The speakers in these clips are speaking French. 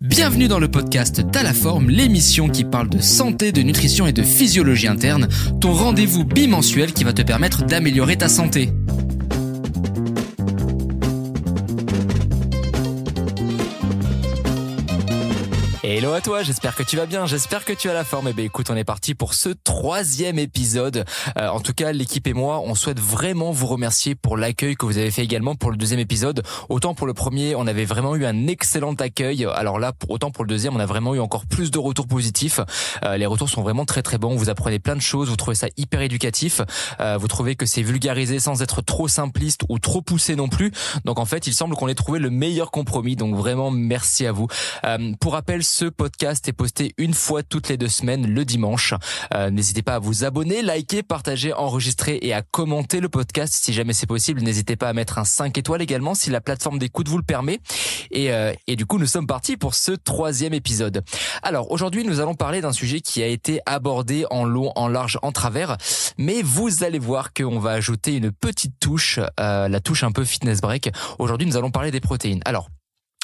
Bienvenue dans le podcast T'as la forme, l'émission qui parle de santé, de nutrition et de physiologie interne, ton rendez-vous bimensuel qui va te permettre d'améliorer ta santé. Hello à toi, j'espère que tu vas bien, j'espère que tu as la forme. Écoute, on est parti pour ce 3e épisode. En tout cas, l'équipe et moi, on souhaite vraiment vous remercier pour l'accueil que vous avez fait également pour le 2e épisode. Autant pour le premier, on avait vraiment eu un excellent accueil. Alors là, autant pour le 2e, on a vraiment eu encore plus de retours positifs. Les retours sont vraiment très très bons. Vous apprenez plein de choses, vous trouvez ça hyper éducatif. Vous trouvez que c'est vulgarisé sans être trop simpliste ou trop poussé non plus. Donc en fait, il semble qu'on ait trouvé le meilleur compromis. Donc vraiment, merci à vous. Pour rappel, ce podcast est posté une fois toutes les 2 semaines, le dimanche. N'hésitez pas à vous abonner, liker, partager, enregistrer et à commenter le podcast si jamais c'est possible. N'hésitez pas à mettre un 5 étoiles également si la plateforme d'écoute vous le permet. Et du coup, nous sommes partis pour ce 3e épisode. Alors aujourd'hui, nous allons parler d'un sujet qui a été abordé en long, en large, en travers. Mais vous allez voir qu'on va ajouter une petite touche, la touche un peu fitness break. Aujourd'hui, nous allons parler des protéines. Alors,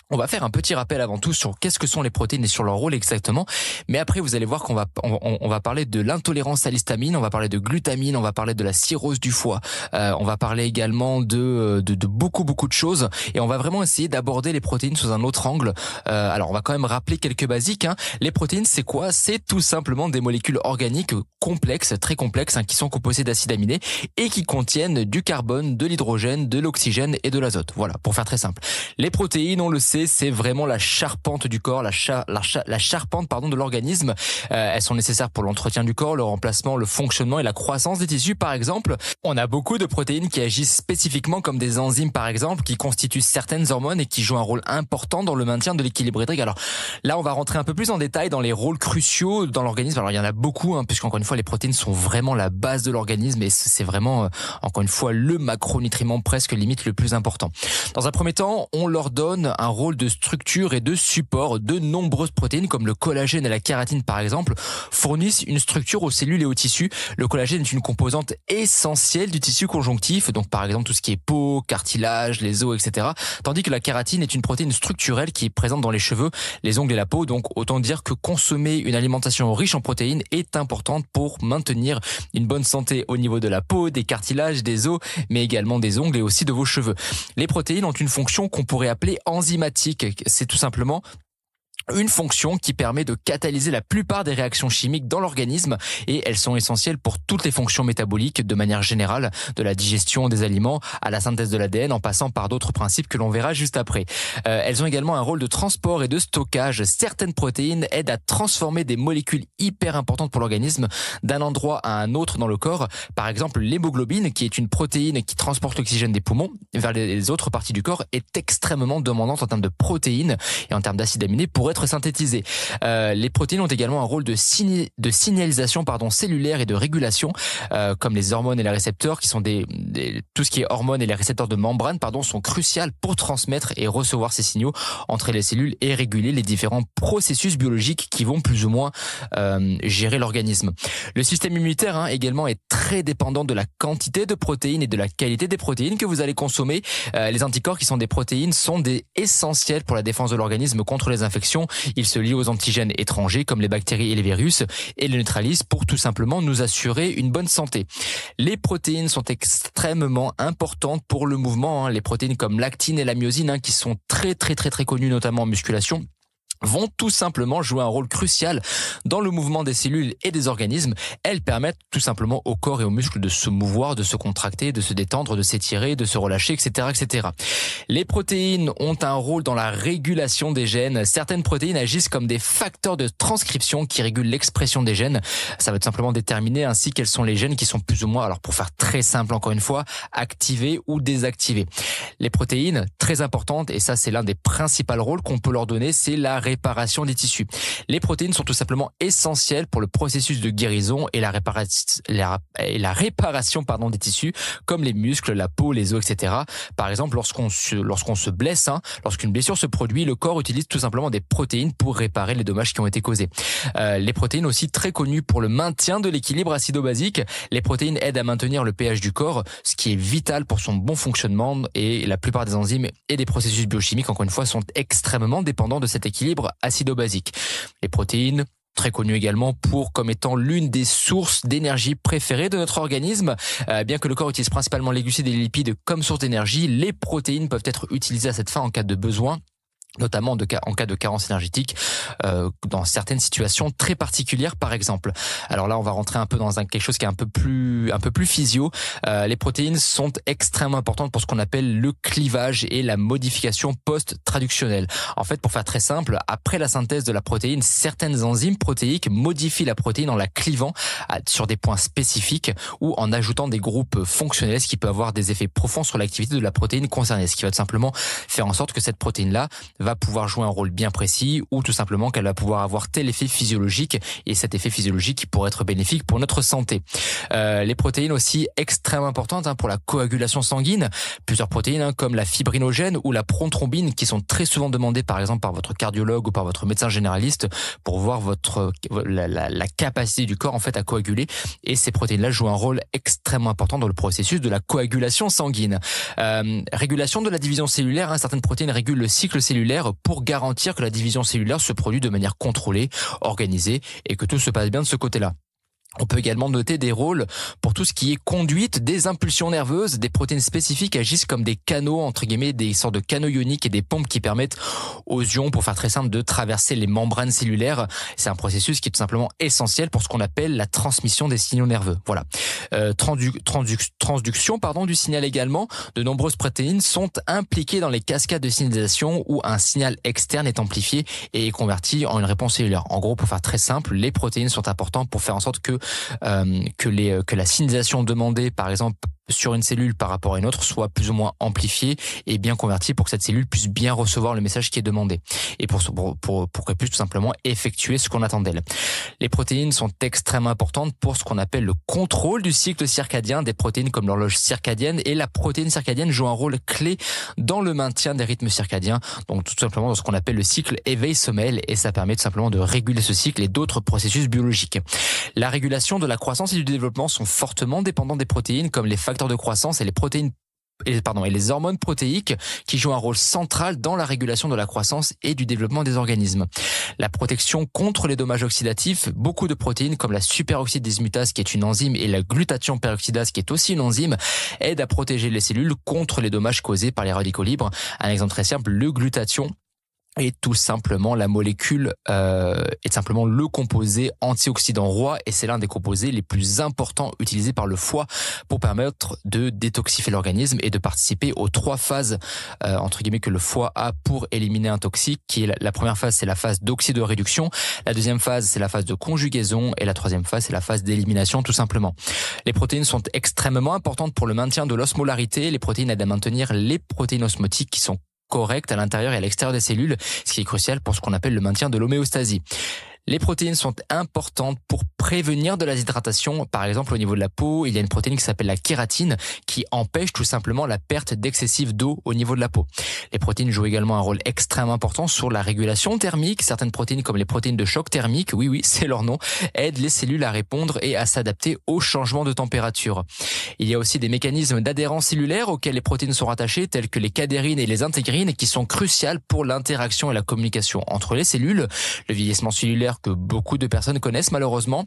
on va faire un petit rappel avant tout sur qu'est-ce que sont les protéines et sur leur rôle exactement. Mais après, vous allez voir qu'on va parler de l'intolérance à l'histamine, on va parler de glutamine, on va parler de la cirrhose du foie, on va parler également de beaucoup de choses. Et on va vraiment essayer d'aborder les protéines sous un autre angle. Alors, on va quand même rappeler quelques basiques. Les protéines, c'est quoi? C'est tout simplement des molécules organiques complexes, très complexes, qui sont composées d'acides aminés et qui contiennent du carbone, de l'hydrogène, de l'oxygène et de l'azote. Voilà, pour faire très simple. Les protéines, on le sait, c'est vraiment la charpente du corps, la charpente de l'organisme. Elles sont nécessaires pour l'entretien du corps, le remplacement, le fonctionnement et la croissance des tissus par exemple. On a beaucoup de protéines qui agissent spécifiquement comme des enzymes par exemple, qui constituent certaines hormones et qui jouent un rôle important dans le maintien de l'équilibre hydrique. Alors là, on va rentrer un peu plus en détail dans les rôles cruciaux dans l'organisme. Alors il y en a beaucoup, puisqu'encore une fois, les protéines sont vraiment la base de l'organisme et c'est vraiment, encore une fois, le macronutriment presque limite le plus important. Dans un premier temps, on leur donne un rôle de structure et de support. De nombreuses protéines comme le collagène et la kératine par exemple fournissent une structure aux cellules et aux tissus. Le collagène est une composante essentielle du tissu conjonctif, donc par exemple tout ce qui est peau, cartilage, les os, etc. Tandis que la kératine est une protéine structurelle qui est présente dans les cheveux, les ongles et la peau. Donc autant dire que consommer une alimentation riche en protéines est importante pour maintenir une bonne santé au niveau de la peau, des cartilages, des os, mais également des ongles et aussi de vos cheveux. Les protéines ont une fonction qu'on pourrait appeler enzymatique. C'est tout simplement une fonction qui permet de catalyser la plupart des réactions chimiques dans l'organisme et elles sont essentielles pour toutes les fonctions métaboliques de manière générale, de la digestion des aliments à la synthèse de l'ADN en passant par d'autres principes que l'on verra juste après. Elles ont également un rôle de transport et de stockage. Certaines protéines aident à transformer des molécules hyper importantes pour l'organisme d'un endroit à un autre dans le corps. Par exemple, l'hémoglobine, qui est une protéine qui transporte l'oxygène des poumons vers les autres parties du corps, est extrêmement demandante en termes de protéines et en termes d'acides aminés pour être synthétisées. Les protéines ont également un rôle de signalisation cellulaire et de régulation, comme les hormones et les récepteurs, qui sont tout ce qui est hormones et les récepteurs de membrane, sont cruciales pour transmettre et recevoir ces signaux entre les cellules et réguler les différents processus biologiques qui vont plus ou moins gérer l'organisme. Le système immunitaire également est très dépendant de la quantité de protéines et de la qualité des protéines que vous allez consommer. Les anticorps, qui sont des protéines, sont essentiels pour la défense de l'organisme contre les infections. Ils se lient aux antigènes étrangers comme les bactéries et les virus et les neutralisent pour tout simplement nous assurer une bonne santé. Les protéines sont extrêmement importantes pour le mouvement. Les protéines comme l'actine et la myosine, qui sont très connues notamment en musculation, vont tout simplement jouer un rôle crucial dans le mouvement des cellules et des organismes. Elles permettent tout simplement au corps et aux muscles de se mouvoir, de se contracter, de se détendre, de s'étirer, de se relâcher, etc. Les protéines ont un rôle dans la régulation des gènes. Certaines protéines agissent comme des facteurs de transcription qui régulent l'expression des gènes. Ça va tout simplement déterminer ainsi quels sont les gènes qui sont plus ou moins, alors pour faire très simple encore une fois, activés ou désactivés. Les protéines, très importantes, et ça c'est l'un des principaux rôles qu'on peut leur donner, c'est la réparation des tissus. Les protéines sont tout simplement essentielles pour le processus de guérison et la réparation des tissus, comme les muscles, la peau, les os, etc. Par exemple, lorsqu'on se blesse, lorsqu'une blessure se produit, le corps utilise tout simplement des protéines pour réparer les dommages qui ont été causés. Les protéines aussi très connues pour le maintien de l'équilibre acido-basique. Les protéines aident à maintenir le pH du corps, ce qui est vital pour son bon fonctionnement, et la plupart des enzymes et des processus biochimiques, encore une fois, sont extrêmement dépendants de cet équilibre libre acido-basique. Les protéines, très connu également comme étant l'une des sources d'énergie préférées de notre organisme. Bien que le corps utilise principalement les glucides et les lipides comme source d'énergie, les protéines peuvent être utilisées à cette fin en cas de besoin, notamment en cas de carence énergétique, dans certaines situations très particulières par exemple. Alors là, on va rentrer un peu dans quelque chose qui est un peu plus physio. Les protéines sont extrêmement importantes pour ce qu'on appelle le clivage et la modification post-traductionnelle. En fait, pour faire très simple, après la synthèse de la protéine, certaines enzymes protéiques modifient la protéine en la clivant sur des points spécifiques ou en ajoutant des groupes fonctionnels, ce qui peut avoir des effets profonds sur l'activité de la protéine concernée, ce qui va tout simplement faire en sorte que cette protéine-là va pouvoir jouer un rôle bien précis ou tout simplement qu'elle va pouvoir avoir tel effet physiologique et cet effet physiologique qui pourrait être bénéfique pour notre santé. Les protéines aussi extrêmement importantes pour la coagulation sanguine. Plusieurs protéines comme la fibrinogène ou la prothrombine qui sont très souvent demandées par exemple par votre cardiologue ou par votre médecin généraliste pour voir la capacité du corps en fait à coaguler, et ces protéines-là jouent un rôle extrêmement important dans le processus de la coagulation sanguine. Régulation de la division cellulaire, certaines protéines régulent le cycle cellulaire pour garantir que la division cellulaire se produit de manière contrôlée, organisée et que tout se passe bien de ce côté-là. On peut également noter des rôles pour tout ce qui est conduite des impulsions nerveuses. Des protéines spécifiques agissent comme des canaux, entre guillemets, des sortes de canaux ioniques et des pompes qui permettent aux ions, pour faire très simple, de traverser les membranes cellulaires. C'est un processus qui est tout simplement essentiel pour ce qu'on appelle la transmission des signaux nerveux. Voilà. Transduction du signal également. De nombreuses protéines sont impliquées dans les cascades de signalisation où un signal externe est amplifié et est converti en une réponse cellulaire. En gros, pour faire très simple, les protéines sont importantes pour faire en sorte que la signalisation demandée, par exemple, sur une cellule par rapport à une autre soit plus ou moins amplifiée et bien convertie pour que cette cellule puisse bien recevoir le message qui est demandé et pour qu'elle puisse tout simplement effectuer ce qu'on attend d'elle. Les protéines sont extrêmement importantes pour ce qu'on appelle le contrôle du cycle circadien. Des protéines comme l'horloge circadienne et la protéine circadienne jouent un rôle clé dans le maintien des rythmes circadiens, donc tout simplement dans ce qu'on appelle le cycle éveil-sommeil, et ça permet tout simplement de réguler ce cycle et d'autres processus biologiques. La régulation de la croissance et du développement sont fortement dépendants des protéines comme les facteurs de croissance et les hormones protéiques qui jouent un rôle central dans la régulation de la croissance et du développement des organismes. La protection contre les dommages oxydatifs, beaucoup de protéines comme la superoxyde dismutase qui est une enzyme et la glutathion peroxydase qui est aussi une enzyme aident à protéger les cellules contre les dommages causés par les radicaux libres. Un exemple très simple, le glutathion est tout simplement la molécule, est simplement le composé antioxydant roi, et c'est l'un des composés les plus importants utilisés par le foie pour permettre de détoxifier l'organisme et de participer aux 3 phases entre guillemets que le foie a pour éliminer un toxique, qui est la première phase, c'est la phase d'oxydoréduction, la deuxième phase c'est la phase de conjugaison et la troisième phase c'est la phase d'élimination tout simplement. Les protéines sont extrêmement importantes pour le maintien de l'osmolarité. Les protéines aident à maintenir les protéines osmotiques qui sont correctes à l'intérieur et à l'extérieur des cellules, ce qui est crucial pour ce qu'on appelle le maintien de l'homéostasie. Les protéines sont importantes pour prévenir de la déshydratation. Par exemple, au niveau de la peau, il y a une protéine qui s'appelle la kératine qui empêche tout simplement la perte d'excessive d'eau au niveau de la peau. Les protéines jouent également un rôle extrêmement important sur la régulation thermique. Certaines protéines, comme les protéines de choc thermique, oui, c'est leur nom, aident les cellules à répondre et à s'adapter aux changements de température. Il y a aussi des mécanismes d'adhérence cellulaire auxquels les protéines sont rattachées, tels que les cadérines et les intégrines, qui sont cruciales pour l'interaction et la communication entre les cellules. Le vieillissement cellulaire que beaucoup de personnes connaissent malheureusement.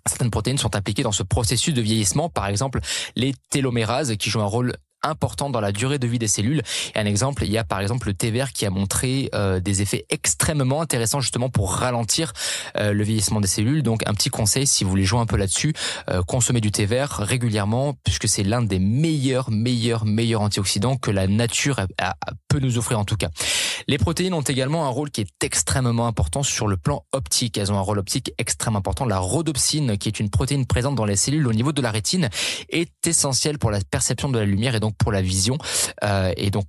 Certaines protéines sont impliquées dans ce processus de vieillissement, par exemple les télomérases qui jouent un rôle important dans la durée de vie des cellules. Et un exemple, il y a par exemple le thé vert qui a montré des effets extrêmement intéressants justement pour ralentir le vieillissement des cellules. Donc un petit conseil, si vous voulez jouer un peu là-dessus, consommez du thé vert régulièrement puisque c'est l'un des meilleurs antioxydants que la nature peut nous offrir en tout cas. Les protéines ont également un rôle qui est extrêmement important sur le plan optique. Elles ont un rôle optique extrêmement important. La rhodopsine, qui est une protéine présente dans les cellules au niveau de la rétine, est essentielle pour la perception de la lumière et donc pour la vision. Et donc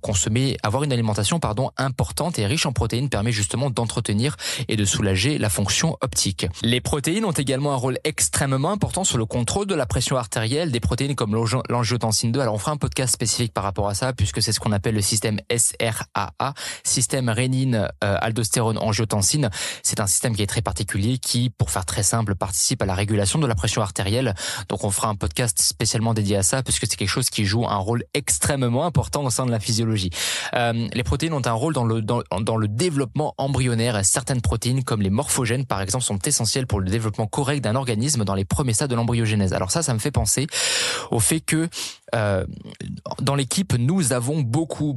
avoir une alimentation importante et riche en protéines permet justement d'entretenir et de soulager la fonction optique. Les protéines ont également un rôle extrêmement important sur le contrôle de la pression artérielle. Des protéines comme l'angiotensine 2. Alors on fera un podcast spécifique par rapport à ça puisque c'est ce qu'on appelle le système SRAA, système rénine, aldostérone, angiotensine. C'est un système qui est très particulier qui, pour faire très simple, participe à la régulation de la pression artérielle. Donc on fera un podcast spécialement dédié à ça puisque c'est quelque chose qui joue un rôle extrêmement importants au sein de la physiologie. Les protéines ont un rôle dans le développement embryonnaire. Certaines protéines, comme les morphogènes par exemple, sont essentielles pour le développement correct d'un organisme dans les premiers stades de l'embryogenèse. Alors ça me fait penser au fait que dans l'équipe, nous avons beaucoup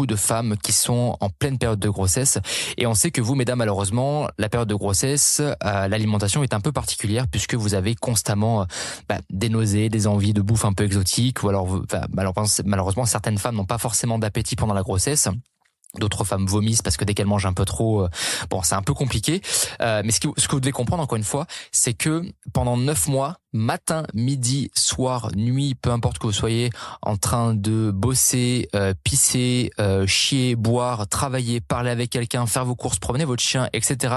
de femmes qui sont en pleine période de grossesse, et on sait que vous, mesdames, malheureusement, la période de grossesse, l'alimentation est un peu particulière puisque vous avez constamment des nausées, des envies de bouffe un peu exotiques, ou alors malheureusement certaines femmes n'ont pas forcément d'appétit pendant la grossesse. D'autres femmes vomissent parce que dès qu'elles mangent un peu trop, c'est un peu compliqué. Mais ce que vous devez comprendre, encore une fois, c'est que pendant 9 mois, matin, midi, soir, nuit, peu importe que vous soyez en train de bosser, pisser, chier, boire, travailler, parler avec quelqu'un, faire vos courses, promener votre chien, etc.,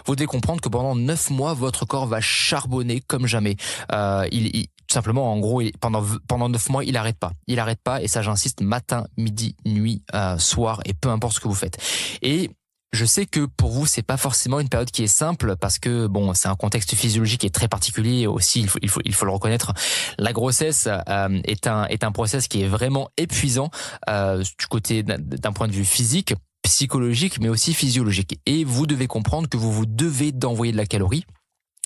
vous devez comprendre que pendant 9 mois, votre corps va charbonner comme jamais. Tout simplement, en gros, pendant 9 mois, il arrête pas, et ça, j'insiste, matin, midi, nuit, soir, et peu importe ce que vous faites. Et je sais que pour vous, c'est pas forcément une période qui est simple, parce que c'est un contexte physiologique qui est très particulier aussi. Il faut le reconnaître. La grossesse est un process qui est vraiment épuisant du côté d'un point de vue physique, psychologique, mais aussi physiologique. Et vous devez comprendre que vous devez d'envoyer de la calorie.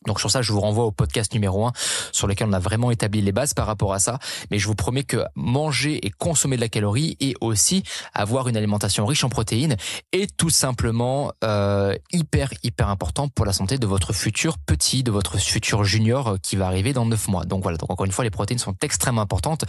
Donc sur ça, je vous renvoie au podcast numéro 1 sur lequel on a vraiment établi les bases par rapport à ça. Mais je vous promets que manger et consommer de la calorie, et aussi avoir une alimentation riche en protéines, est tout simplement hyper important pour la santé de votre futur petit, de votre futur junior qui va arriver dans 9 mois. Donc voilà, donc encore une fois, les protéines sont extrêmement importantes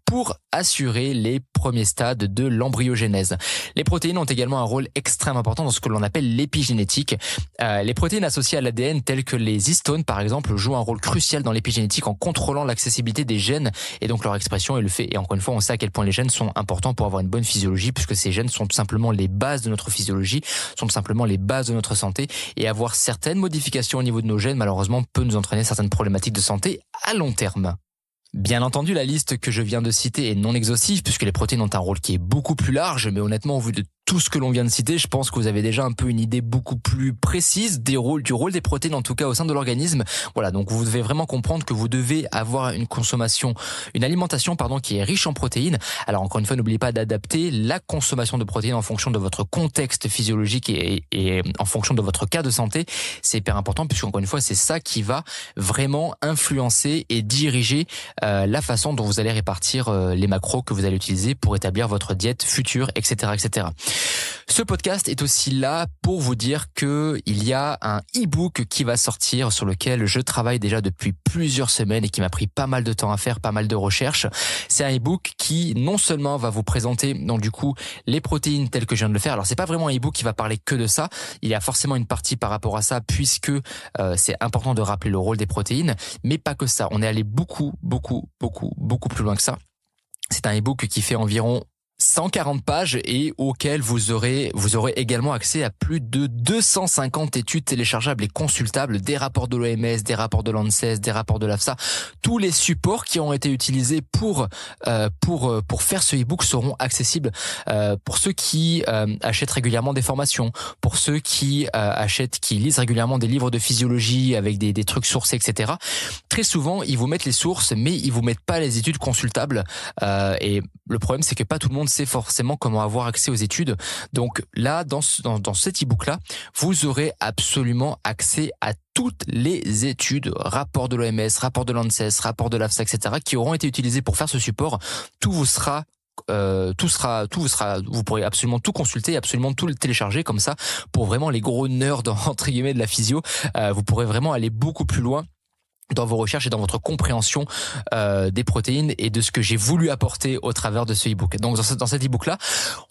pour assurer les premiers stades de l'embryogenèse. Les protéines ont également un rôle extrêmement important dans ce que l'on appelle l'épigénétique. Les protéines associées à l'ADN, telles que les histones par exemple, jouent un rôle crucial dans l'épigénétique en contrôlant l'accessibilité des gènes et donc leur expression et encore une fois, on sait à quel point les gènes sont importants pour avoir une bonne physiologie, puisque ces gènes sont tout simplement les bases de notre physiologie, sont tout simplement les bases de notre santé, et avoir certaines modifications au niveau de nos gènes, malheureusement, peut nous entraîner certaines problématiques de santé à long terme. Bien entendu, la liste que je viens de citer est non exhaustive, puisque les protéines ont un rôle qui est beaucoup plus large, mais honnêtement, au vu de tout ce que l'on vient de citer, je pense que vous avez déjà un peu une idée beaucoup plus précise du rôle des protéines, en tout cas au sein de l'organisme. Voilà, donc vous devez vraiment comprendre que vous devez avoir une alimentation qui est riche en protéines. Alors encore une fois, n'oubliez pas d'adapter la consommation de protéines en fonction de votre contexte physiologique et en fonction de votre cas de santé. C'est hyper important, puisque encore une fois, c'est ça qui va vraiment influencer et diriger la façon dont vous allez répartir les macros que vous allez utiliser pour établir votre diète future, etc. Ce podcast est aussi là pour vous dire que il y a un e-book qui va sortir, sur lequel je travaille déjà depuis plusieurs semaines et qui m'a pris pas mal de temps à faire, pas mal de recherches. C'est un e-book qui non seulement va vous présenter donc du coup les protéines telles que je viens de le faire. Alors c'est pas vraiment un e-book qui va parler que de ça. Il y a forcément une partie par rapport à ça, puisque c'est important de rappeler le rôle des protéines, mais pas que ça. On est allé beaucoup plus loin que ça. C'est un e-book qui fait environ 140 pages et auquel vous aurez également accès à plus de 250 études téléchargeables et consultables, des rapports de l'OMS, des rapports de l'ANSES, des rapports de l'AFSA. Tous les supports qui ont été utilisés pour faire ce e-book seront accessibles pour ceux qui achètent régulièrement des formations, pour ceux qui lisent régulièrement des livres de physiologie avec des trucs sourcés, etc. Très souvent, ils vous mettent les sources, mais ils vous mettent pas les études consultables. Et le problème, c'est que pas tout le monde sait forcément comment avoir accès aux études. Donc là, dans cet e-book-là, vous aurez absolument accès à toutes les études, rapports de l'OMS, rapports de l'ANSES, rapports de l'AFSA, etc., qui auront été utilisés pour faire ce support. Vous pourrez absolument tout consulter, absolument tout le télécharger, comme ça, pour vraiment les gros nerds, entre guillemets, de la physio, vous pourrez vraiment aller beaucoup plus loin dans vos recherches et dans votre compréhension des protéines et de ce que j'ai voulu apporter au travers de ce e-book. Donc dans cet e-book-là,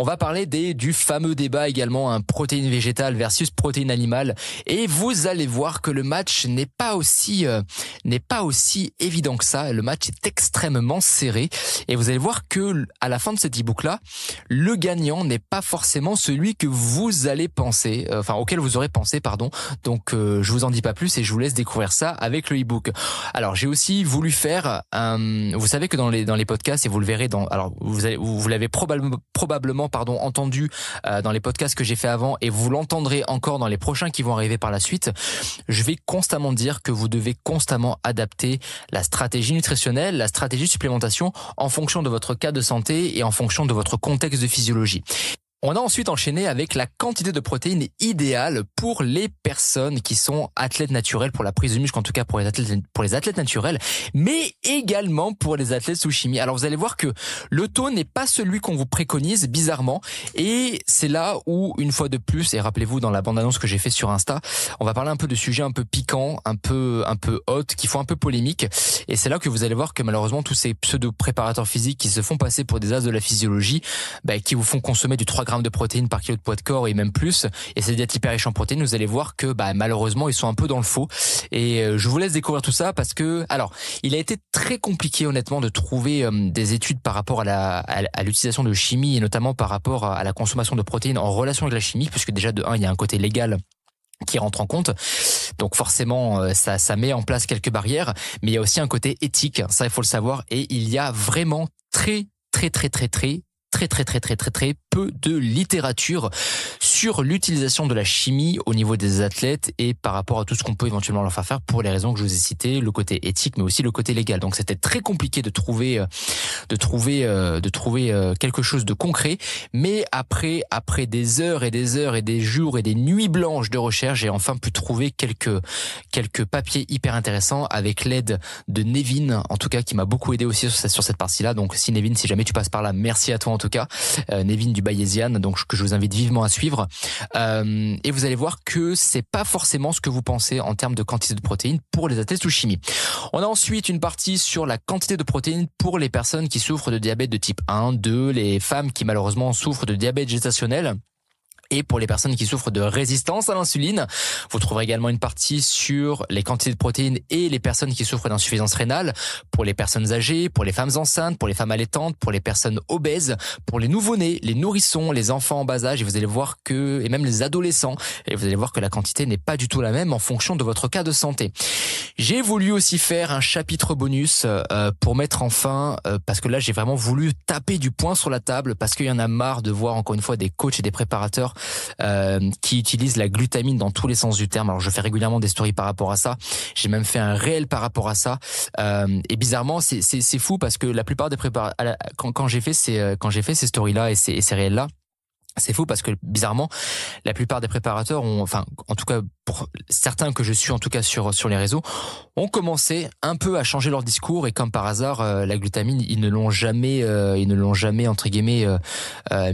on va parler du fameux débat également, protéines végétales versus protéines animales, et vous allez voir que le match n'est pas aussi évident que ça. Le match est extrêmement serré, et vous allez voir que à la fin de cet e-book-là, le gagnant n'est pas forcément celui que vous allez penser, auquel vous aurez pensé, pardon. Donc je vous en dis pas plus et je vous laisse découvrir ça avec le e-book. Donc, alors j'ai aussi voulu faire, vous savez que dans les podcasts, et vous le verrez alors vous l'avez probablement entendu dans les podcasts que j'ai fait avant, et vous l'entendrez encore dans les prochains qui vont arriver par la suite. Je vais constamment dire que vous devez constamment adapter la stratégie nutritionnelle, la stratégie de supplémentation en fonction de votre cas de santé et en fonction de votre contexte de physiologie. On a ensuite enchaîné avec la quantité de protéines idéale pour les personnes qui sont athlètes naturels, pour la prise de muscle, en tout cas pour les athlètes naturels, mais également pour les athlètes sous chimie. Alors vous allez voir que le taux n'est pas celui qu'on vous préconise, bizarrement, et c'est là où, une fois de plus, et rappelez-vous dans la bande-annonce que j'ai fait sur Insta, on va parler un peu de sujets un peu piquants, un peu hot, qui font un peu polémique, et c'est là que vous allez voir que malheureusement tous ces pseudo-préparateurs physiques qui se font passer pour des as de la physiologie, qui vous font consommer du 3 grammes de protéines par kilo de poids de corps et même plus, et c'est d'être hyper riche en protéines, vous allez voir que malheureusement ils sont un peu dans le faux, et je vous laisse découvrir tout ça parce que, alors, il a été très compliqué honnêtement de trouver des études par rapport à l'utilisation de chimie, et notamment par rapport à la consommation de protéines en relation avec la chimie, puisque déjà de 1, il y a un côté légal qui rentre en compte. Donc forcément, ça met en place quelques barrières, mais il y a aussi un côté éthique, ça il faut le savoir, et il y a vraiment très peu de littérature sur l'utilisation de la chimie au niveau des athlètes et par rapport à tout ce qu'on peut éventuellement leur faire pour les raisons que je vous ai citées, le côté éthique mais aussi le côté légal. Donc c'était très compliqué de trouver quelque chose de concret, mais après des heures et des heures et des jours et des nuits blanches de recherche, j'ai enfin pu trouver quelques papiers hyper intéressants avec l'aide de Nevin, en tout cas, qui m'a beaucoup aidé aussi sur cette partie-là. Donc si Nevin, si jamais tu passes par là, merci à toi en tout cas, Nevin du Bayesian, donc que je vous invite vivement à suivre, et vous allez voir que c'est pas forcément ce que vous pensez en termes de quantité de protéines pour les athlètes sous chimie. On a ensuite une partie sur la quantité de protéines pour les personnes qui souffrent de diabète de type 1, 2, les femmes qui malheureusement souffrent de diabète gestationnel, et pour les personnes qui souffrent de résistance à l'insuline. Vous trouverez également une partie sur les quantités de protéines et les personnes qui souffrent d'insuffisance rénale, pour les personnes âgées, pour les femmes enceintes, pour les femmes allaitantes, pour les personnes obèses, pour les nouveau-nés, les nourrissons, les enfants en bas âge, et vous allez voir que, et même les adolescents, et vous allez voir que la quantité n'est pas du tout la même en fonction de votre cas de santé. J'ai voulu aussi faire un chapitre bonus pour mettre enfin, parce que là j'ai vraiment voulu taper du poing sur la table, parce qu'il y en a marre de voir encore une fois des coachs et des préparateurs qui utilisent la glutamine dans tous les sens du terme. Alors je fais régulièrement des stories par rapport à ça, j'ai même fait un réel par rapport à ça, et bizarrement c'est fou parce que la plupart des préparateurs, quand j'ai fait ces stories là et ces réels là, c'est fou parce que bizarrement, la plupart des préparateurs ont, enfin, en tout cas pour certains que je suis en tout cas sur les réseaux, ont commencé un peu à changer leur discours, et comme par hasard, la glutamine, ils ne l'ont jamais entre guillemets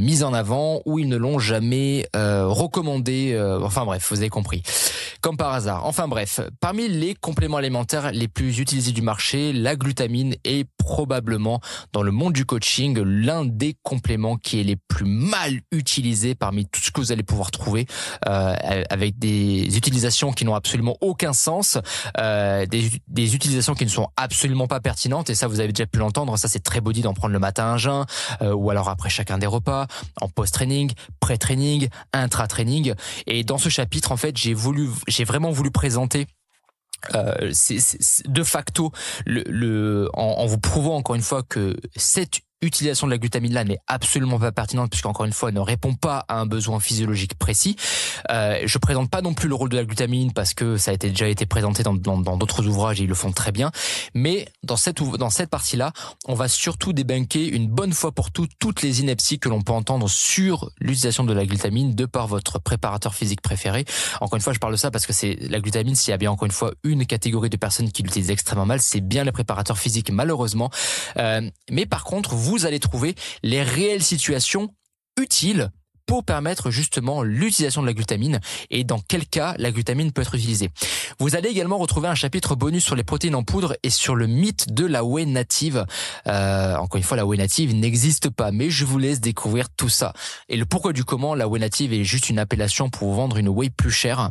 mise en avant, ou ils ne l'ont jamais recommandé. Enfin bref, vous avez compris. Comme par hasard. Enfin bref, parmi les compléments alimentaires les plus utilisés du marché, la glutamine est probablement dans le monde du coaching l'un des compléments qui est les plus mal utilisés parmi tout ce que vous allez pouvoir trouver, avec des utilisations qui n'ont absolument aucun sens, des utilisations qui ne sont absolument pas pertinentes, et ça vous avez déjà pu l'entendre, ça c'est très body d'en prendre le matin à jeun, ou alors après chacun des repas, en post-training, pré-training, intra-training. Et dans ce chapitre, en fait, j'ai vraiment voulu présenter c'est de facto en vous prouvant encore une fois que cette utilisation de la glutamine là n'est absolument pas pertinente, puisqu'encore une fois elle ne répond pas à un besoin physiologique précis. Je présente pas non plus le rôle de la glutamine parce que ça a déjà été présenté dans d'autres ouvrages et ils le font très bien, mais dans cette partie là on va surtout débunker une bonne fois pour toutes les inepties que l'on peut entendre sur l'utilisation de la glutamine de par votre préparateur physique préféré. Encore une fois je parle de ça parce que c'est la glutamine, s'il y a bien encore une fois une catégorie de personnes qui l'utilisent extrêmement mal, c'est bien les préparateurs physiques malheureusement, mais par contre vous allez trouver les réelles situations utiles pour permettre justement l'utilisation de la glutamine et dans quel cas la glutamine peut être utilisée. Vous allez également retrouver un chapitre bonus sur les protéines en poudre et sur le mythe de la whey native. Encore une fois, la whey native n'existe pas, mais je vous laisse découvrir tout ça. Et le pourquoi du comment, la whey native est juste une appellation pour vous vendre une whey plus chère.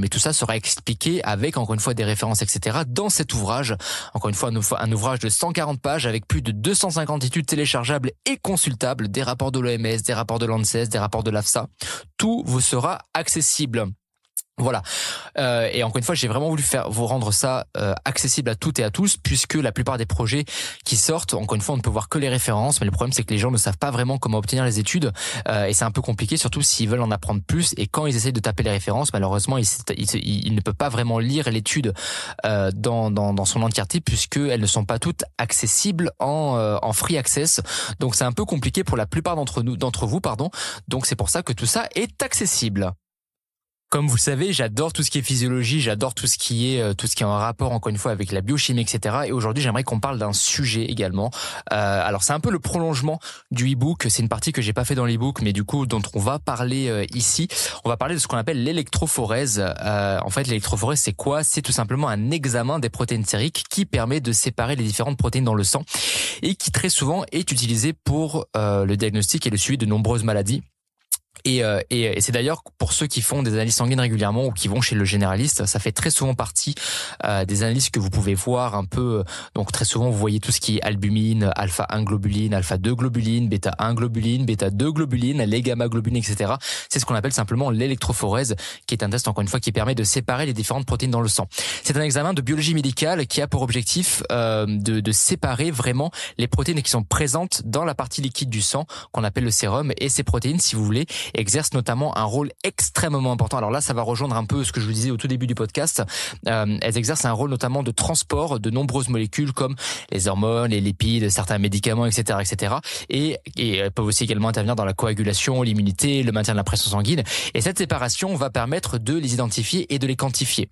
Mais tout ça sera expliqué avec, encore une fois, des références, etc. dans cet ouvrage. Encore une fois, un ouvrage de 140 pages avec plus de 250 études téléchargeables et consultables, des rapports de l'OMS, des rapports de l'ANSES, des rapports de l'AFSA. Tout vous sera accessible. Voilà. Et encore une fois, j'ai vraiment voulu vous rendre ça accessible à toutes et à tous, puisque la plupart des projets qui sortent, encore une fois, on ne peut voir que les références, mais le problème c'est que les gens ne savent pas vraiment comment obtenir les études, et c'est un peu compliqué, surtout s'ils veulent en apprendre plus. Et quand ils essayent de taper les références, malheureusement, ils ne peuvent pas vraiment lire l'étude dans son entièreté, puisqu'elles ne sont pas toutes accessibles en free access. Donc c'est un peu compliqué pour la plupart d'entre vous. Donc c'est pour ça que tout ça est accessible. Comme vous le savez, j'adore tout ce qui est physiologie, j'adore tout ce qui est en rapport, encore une fois, avec la biochimie, etc. Et aujourd'hui, j'aimerais qu'on parle d'un sujet également. Alors, c'est un peu le prolongement du e-book. C'est une partie que j'ai pas fait dans l'e-book, mais du coup, dont on va parler ici. On va parler de ce qu'on appelle l'électrophorèse. En fait, l'électrophorèse, c'est quoi? C'est tout simplement un examen des protéines sériques qui permet de séparer les différentes protéines dans le sang et qui très souvent est utilisé pour le diagnostic et le suivi de nombreuses maladies. Et c'est d'ailleurs pour ceux qui font des analyses sanguines régulièrement ou qui vont chez le généraliste, ça fait très souvent partie des analyses que vous pouvez voir un peu. Donc très souvent vous voyez tout ce qui est albumine, alpha-1 globuline, alpha-2 globuline, bêta-1 globuline, bêta-2 globuline, les gamma-globulines, etc. C'est ce qu'on appelle simplement l'électrophorèse, qui est un test encore une fois qui permet de séparer les différentes protéines dans le sang. C'est un examen de biologie médicale qui a pour objectif de séparer vraiment les protéines qui sont présentes dans la partie liquide du sang qu'on appelle le sérum, et ces protéines, si vous voulez, exercent notamment un rôle extrêmement important. Alors là, ça va rejoindre un peu ce que je vous disais au tout début du podcast. Elles exercent un rôle notamment de transport de nombreuses molécules comme les hormones, les lipides, certains médicaments, etc., etc. Et elles peuvent aussi également intervenir dans la coagulation, l'immunité, le maintien de la pression sanguine. Et cette séparation va permettre de les identifier et de les quantifier.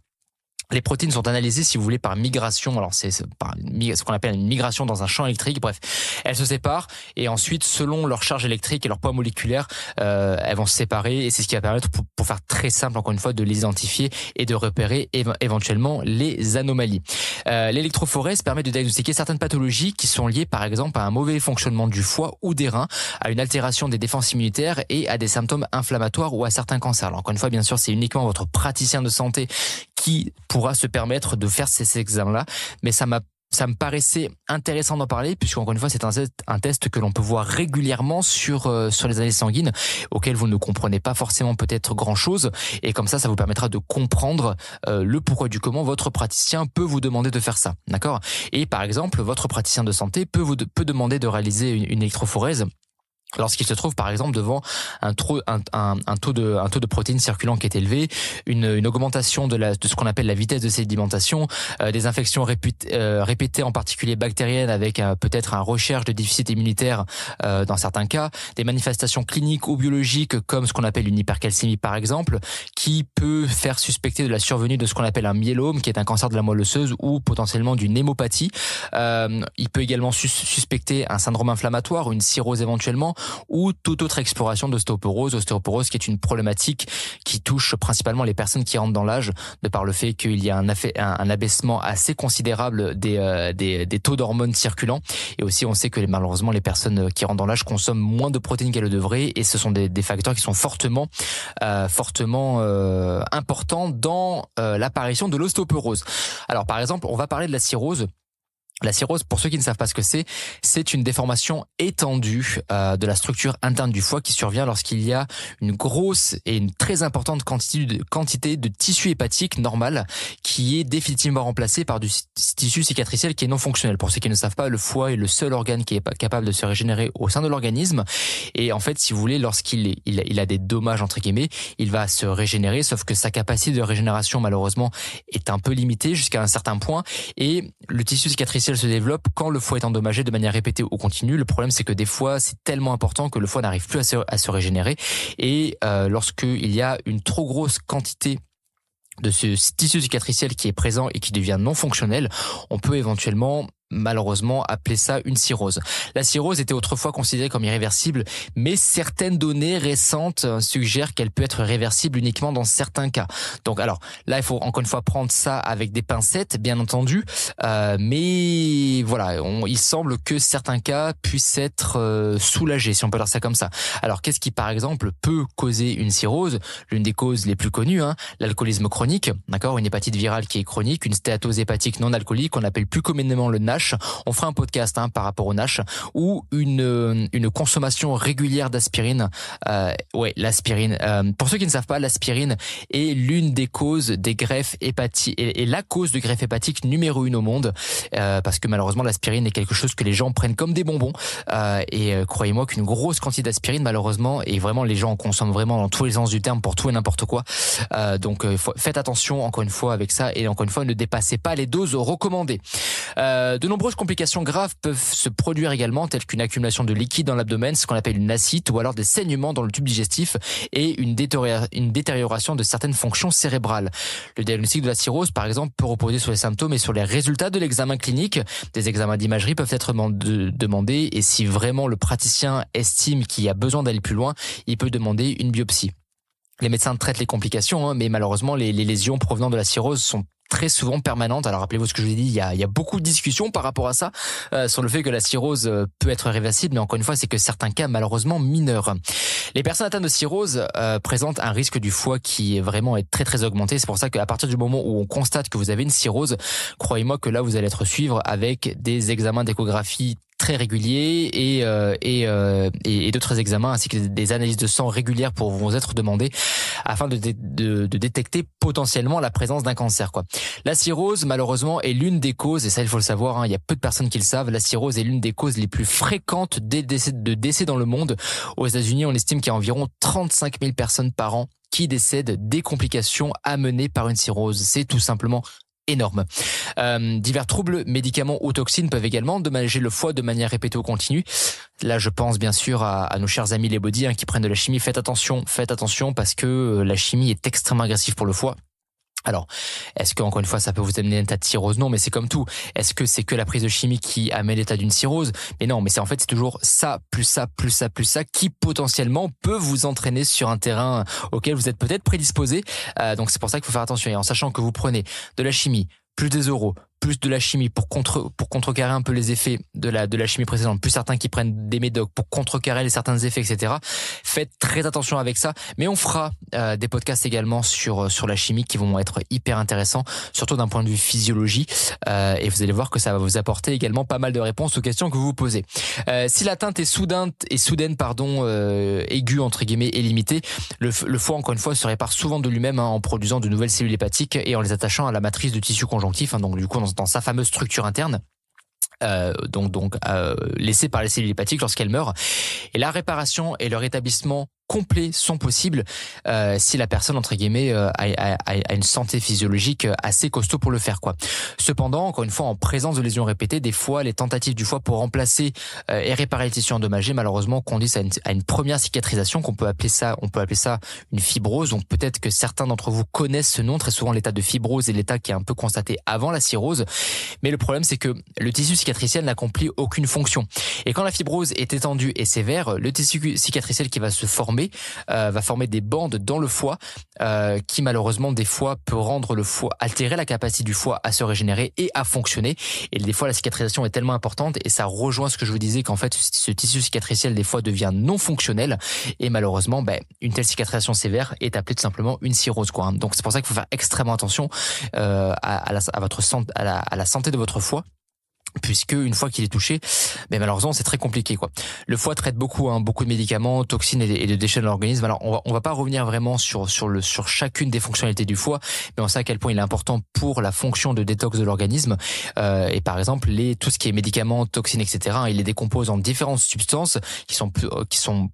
Les protéines sont analysées, si vous voulez, par migration. Alors c'est par ce qu'on appelle une migration dans un champ électrique. Bref, elles se séparent et ensuite, selon leur charge électrique et leur poids moléculaire, elles vont se séparer. Et c'est ce qui va permettre, pour faire très simple, encore une fois, de les identifier et de repérer éventuellement les anomalies. L'électrophorèse permet de diagnostiquer certaines pathologies qui sont liées, par exemple, à un mauvais fonctionnement du foie ou des reins, à une altération des défenses immunitaires et à des symptômes inflammatoires ou à certains cancers. Alors encore une fois, bien sûr, c'est uniquement votre praticien de santé qui pourra se permettre de faire ces examens-là, mais ça me paraissait intéressant d'en parler, puisqu'encore une fois, c'est un test que l'on peut voir régulièrement sur les analyses sanguines, auxquelles vous ne comprenez pas forcément peut-être grand-chose, et comme ça vous permettra de comprendre le pourquoi du comment votre praticien peut vous demander de faire ça, d'accord? Et par exemple, votre praticien de santé peut demander de réaliser une électrophorèse lorsqu'il se trouve par exemple devant un taux de protéines circulant qui est élevé, une augmentation de ce qu'on appelle la vitesse de sédimentation, des infections répétées en particulier bactériennes avec peut-être un recherche de déficit immunitaire dans certains cas, des manifestations cliniques ou biologiques comme ce qu'on appelle une hypercalcémie par exemple, qui peut faire suspecter de la survenue de ce qu'on appelle un myélome, qui est un cancer de la moelle osseuse, ou potentiellement d'une hémopathie. Il peut également suspecter un syndrome inflammatoire ou une cirrhose éventuellement, ou toute autre exploration d'ostéoporose qui est une problématique qui touche principalement les personnes qui rentrent dans l'âge, de par le fait qu'il y a un abaissement assez considérable des taux d'hormones circulants, et aussi on sait que malheureusement les personnes qui rentrent dans l'âge consomment moins de protéines qu'elles le devraient, et ce sont des facteurs qui sont fortement importants dans l'apparition de l'ostéoporose. Alors par exemple, on va parler de la cirrhose. La cirrhose, pour ceux qui ne savent pas ce que c'est une déformation étendue de la structure interne du foie qui survient lorsqu'il y a une grosse et une très importante quantité de tissu hépatique normal qui est définitivement remplacé par du tissu cicatriciel qui est non fonctionnel. Pour ceux qui ne savent pas, le foie est le seul organe qui est capable de se régénérer au sein de l'organisme. Et en fait, si vous voulez, lorsqu'il a des dommages entre guillemets, il va se régénérer, sauf que sa capacité de régénération malheureusement est un peu limitée jusqu'à un certain point, et le tissu cicatriciel se développe quand le foie est endommagé de manière répétée ou continue. Le problème, c'est que des fois, c'est tellement important que le foie n'arrive plus à se régénérer. Et lorsqu'il y a une trop grosse quantité de ce tissu cicatriciel qui est présent et qui devient non fonctionnel, on peut éventuellement malheureusement appeler ça une cirrhose. La cirrhose était autrefois considérée comme irréversible, mais certaines données récentes suggèrent qu'elle peut être réversible uniquement dans certains cas. Donc alors là, il faut encore une fois prendre ça avec des pincettes, bien entendu, mais voilà, il semble que certains cas puissent être soulagés, si on peut dire ça comme ça. Alors qu'est-ce qui par exemple peut causer une cirrhose? L'une des causes les plus connues, l'alcoolisme chronique, d'accord, une hépatite virale qui est chronique, une stéatose hépatique non alcoolique qu'on appelle plus communément le NASH, NASH. On fera un podcast par rapport au NASH, ou une consommation régulière d'aspirine. L'aspirine. Pour ceux qui ne savent pas, l'aspirine est l'une des causes des greffes hépatiques et la cause de greffe hépatique numéro 1 au monde, parce que malheureusement l'aspirine est quelque chose que les gens prennent comme des bonbons, et croyez-moi qu'une grosse quantité d'aspirine malheureusement, et vraiment les gens en consomment vraiment dans tous les sens du terme pour tout et n'importe quoi, donc faites attention encore une fois avec ça, et encore une fois ne dépassez pas les doses recommandées. De nombreuses complications graves peuvent se produire également, telles qu'une accumulation de liquide dans l'abdomen, ce qu'on appelle une ascite, ou alors des saignements dans le tube digestif et une détérioration de certaines fonctions cérébrales. Le diagnostic de la cirrhose, par exemple, peut reposer sur les symptômes et sur les résultats de l'examen clinique. Des examens d'imagerie peuvent être demandés, et si vraiment le praticien estime qu'il y a besoin d'aller plus loin, il peut demander une biopsie. Les médecins traitent les complications, mais malheureusement, les lésions provenant de la cirrhose sont très souvent permanente. Alors rappelez-vous ce que je vous ai dit, il y a beaucoup de discussions par rapport à ça, sur le fait que la cirrhose peut être réversible, mais encore une fois, c'est que certains cas malheureusement mineurs. Les personnes atteintes de cirrhose présentent un risque du foie qui est vraiment très très augmenté. C'est pour ça qu'à partir du moment où on constate que vous avez une cirrhose, croyez-moi que là vous allez être suivre avec des examens d'échographie très réguliers et d'autres examens, ainsi que des analyses de sang régulières pour vous être demandées afin de détecter potentiellement la présence d'un cancer, quoi. La cirrhose, malheureusement, est l'une des causes, et ça il faut le savoir, il y a peu de personnes qui le savent, la cirrhose est l'une des causes les plus fréquentes de décès dans le monde. Aux États-Unis, on estime qu'il y a environ 35 000 personnes par an qui décèdent des complications amenées par une cirrhose. C'est tout simplement énorme. Divers troubles, médicaments ou toxines peuvent également endommager le foie de manière répétée ou continue. Là, je pense bien sûr à nos chers amis les body qui prennent de la chimie. Faites attention parce que la chimie est extrêmement agressive pour le foie. Alors, est-ce que, encore une fois, ça peut vous amener à un état de cirrhose? Non, mais c'est comme tout. Est-ce que c'est que la prise de chimie qui amène l'état d'une cirrhose? Mais non, mais c'est toujours ça, plus ça, plus ça, plus ça, qui potentiellement peut vous entraîner sur un terrain auquel vous êtes peut-être prédisposé. Donc c'est pour ça qu'il faut faire attention. Et en sachant que vous prenez de la chimie, plus des euros, plus de la chimie pour contrecarrer un peu les effets de la chimie précédente, plus certains qui prennent des médocs pour contrecarrer certains effets, etc. Faites très attention avec ça. Mais on fera des podcasts également sur la chimie qui vont être hyper intéressants, surtout d'un point de vue physiologie. Et vous allez voir que ça va vous apporter également pas mal de réponses aux questions que vous vous posez. Si l'atteinte est soudaine, aiguë entre guillemets et limitée, le foie encore une fois se répare souvent de lui-même en produisant de nouvelles cellules hépatiques et en les attachant à la matrice de tissu conjonctif. Donc du coup dans sa fameuse structure interne, laissée par les cellules hépatiques lorsqu'elles meurent. Et la réparation et le rétablissement complet sont possibles si la personne entre guillemets a une santé physiologique assez costaud pour le faire, quoi. Cependant, encore une fois, en présence de lésions répétées, des fois les tentatives du foie pour remplacer et réparer les tissus endommagés malheureusement conduisent à une première cicatrisation on peut appeler ça une fibrose. Donc peut-être que certains d'entre vous connaissent ce nom. Très souvent l'état de fibrose est l'état qui est un peu constaté avant la cirrhose, mais le problème c'est que le tissu cicatriciel n'accomplit aucune fonction, et quand la fibrose est étendue et sévère, le tissu cicatriciel qui va se former va former des bandes dans le foie qui malheureusement des fois peut rendre le foie, altérer la capacité du foie à se régénérer et à fonctionner. Et des fois la cicatrisation est tellement importante, et ça rejoint ce que je vous disais, qu'en fait ce tissu cicatriciel des fois devient non fonctionnel, et malheureusement une telle cicatrisation sévère est appelée tout simplement une cirrhose, quoi. Donc c'est pour ça qu'il faut faire extrêmement attention à la santé de votre foie, puisque une fois qu'il est touché, malheureusement c'est très compliqué, quoi. Le foie traite beaucoup de médicaments, toxines et de déchets dans l'organisme. Alors on va pas revenir vraiment sur chacune des fonctionnalités du foie, mais on sait à quel point il est important pour la fonction de détox de l'organisme. Et par exemple tout ce qui est médicaments, toxines, etc. Il les décompose en différentes substances qui sont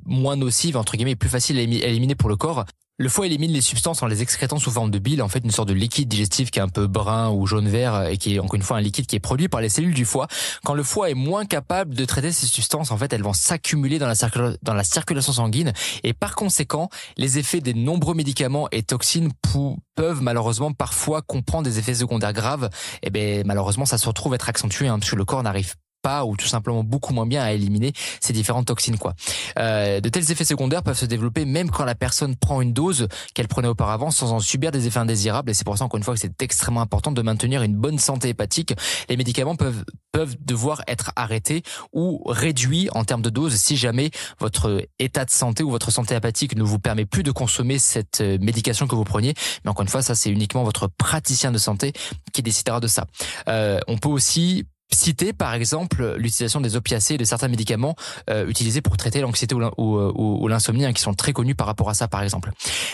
moins nocives entre guillemets, et plus faciles à éliminer pour le corps. Le foie élimine les substances en les excrétant sous forme de bile, en fait une sorte de liquide digestif qui est un peu brun ou jaune-vert, et qui est encore une fois un liquide qui est produit par les cellules du foie. Quand le foie est moins capable de traiter ces substances, en fait elles vont s'accumuler dans la circulation sanguine, et par conséquent les effets des nombreux médicaments et toxines peuvent malheureusement parfois comprendre des effets secondaires graves. Et malheureusement ça se retrouve être accentué, puisque le corps n'arrive pas ou tout simplement beaucoup moins bien à éliminer ces différentes toxines, quoi. De tels effets secondaires peuvent se développer même quand la personne prend une dose qu'elle prenait auparavant sans en subir des effets indésirables, et c'est pour ça encore une fois que c'est extrêmement important de maintenir une bonne santé hépatique. Les médicaments peuvent devoir être arrêtés ou réduits en termes de dose si jamais votre état de santé ou votre santé hépatique ne vous permet plus de consommer cette médication que vous preniez. Mais encore une fois, ça c'est uniquement votre praticien de santé qui décidera de ça. On peut aussi citer par exemple l'utilisation des opiacés et de certains médicaments utilisés pour traiter l'anxiété ou l'insomnie, qui sont très connus par rapport à ça par exemple.